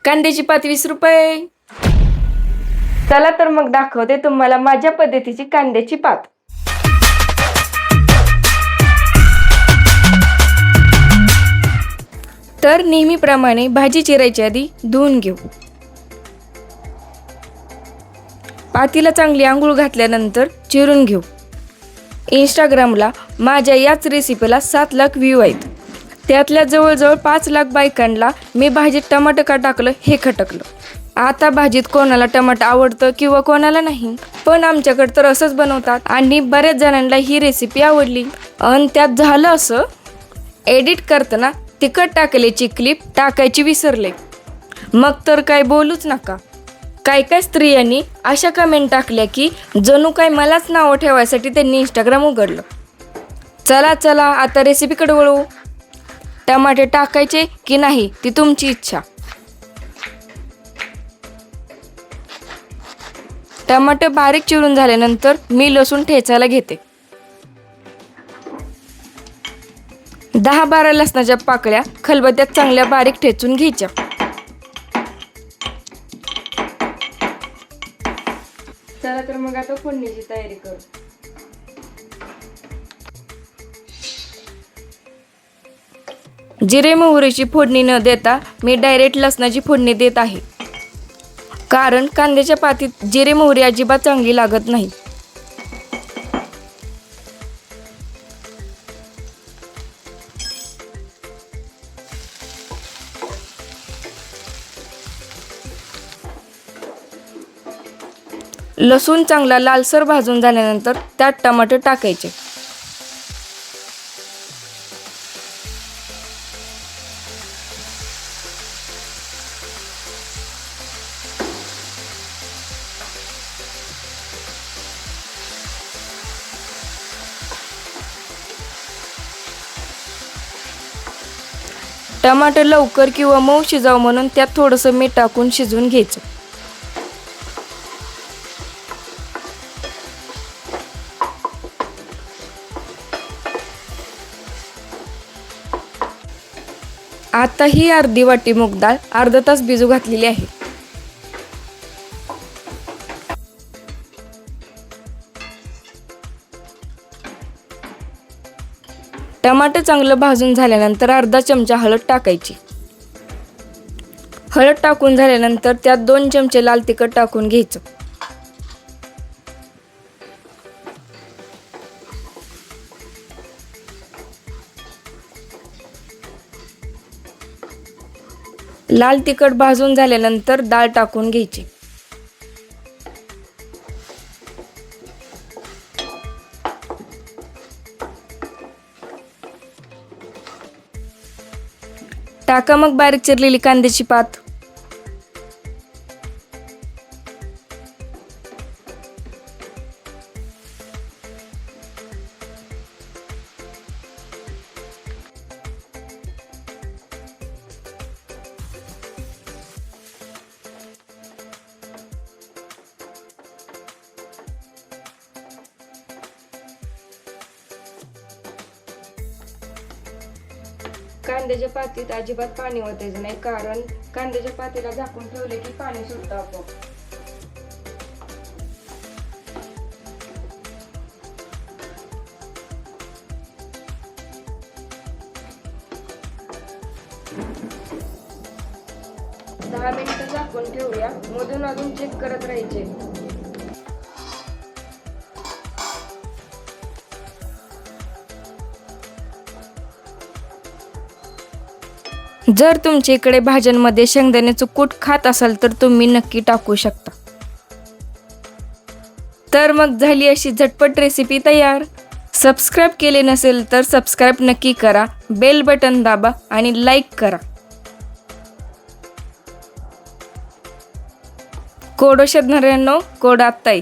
कांद्याची पात 20 रुपये. चला तर मग दाखवते तुम्हाला माझ्या पद्धतीची कांद्याची पात. तर नेहमीप्रमाणे भाजी चिरायच्या आधी धुवून घेऊ. पातीला चांगली आंघोळ घातल्यानंतर चिरून घेऊ. इंस्टाग्रामला माझ्या याच रेसिपीला 7 लाख व्ह्यू आहेत. त्यातल्या जवळजवळ 5 लाख बायकांना मी भाजीत टमाटर का टाकलं हे खटकलं. आता भाजीत कोणाला टमाटर आवडतं किंवा कोणाला नाही, पण आमच्याकडे तर असंच बनवतात आणि बऱ्याच जणांना ही रेसिपी आवडली. आणि त्यात झालं असं, एडिट करताना तिखट टाकल्याची क्लिप टाकायची विसरले. मग तर काय बोलूच नका. काय काय स्त्रियांनी अशा कमेंट टाकल्या की जणू काय मलाच नावं ठेवायसाठी त्यांनी इंस्टाग्राम उघडलं. चला आता रेसिपीकडे वळू. टमाटे टाकायचे की नाही ती तुमची इच्छा. टमाटे बारीक चिरून झाल्यानंतर मी लसूण ठेचायला घेते. 10-12 लसणाच्या पाकळ्या खलबत्त्यात चांगल्या बारीक ठेचून घ्यायच्या. चला तर मग आता फोडणीची तयारी करू. जिरे मोहरीची फोडणी न देता मी डायरेक्ट लसणाची फोडणी देत आहे, कारण कांद्याच्या पातीत जिरे मोहरी अजिबात चांगली लागत नाही. लसूण चांगला लालसर भाजून झाल्यानंतर त्यात टमाटर टाकायचे. टमाटर लवकर किंवा मऊ शिजावं म्हणून त्यात थोडंसं मीठ टाकून शिजवून घ्यायचं. आता ही अर्धी वाटी मूग डाळ अर्धा तास भिजू घातलेली आहे. टमाटर चांगलं भाजून झाल्यानंतर अर्धा चमचा हळद टाकायची. हळद टाकून झाल्यानंतर त्यात 2 चमचे लाल तिखट टाकून घ्यायचं. लाल तिखट भाजून झाल्यानंतर डाळ टाकून घ्यायची. टाका मग बारीक चिरलेली कांद्याची पात. कांद्याच्या पातीत अजिबात पाणी ओतायचं नाही, कारण कांद्याच्या पातीला झाकून ठेवले की पाणी सुटतं आपोआप. दहा मिनिटं झाकून ठेवूया. मधून अजून चेक करत राहायचे. जर तुमच्या इकडे भाज्यांमध्ये शेंगदाण्याचं कूट खात असाल तर तुम्ही नक्की टाकू शकता. तर मग झाली अशी झटपट रेसिपी तयार. सबस्क्राईब केले नसेल तर सबस्क्राईब नक्की करा, बेल बटन दाबा आणि लाईक करा. कोड शोधणाऱ्यांनो, कोड आत्ताई.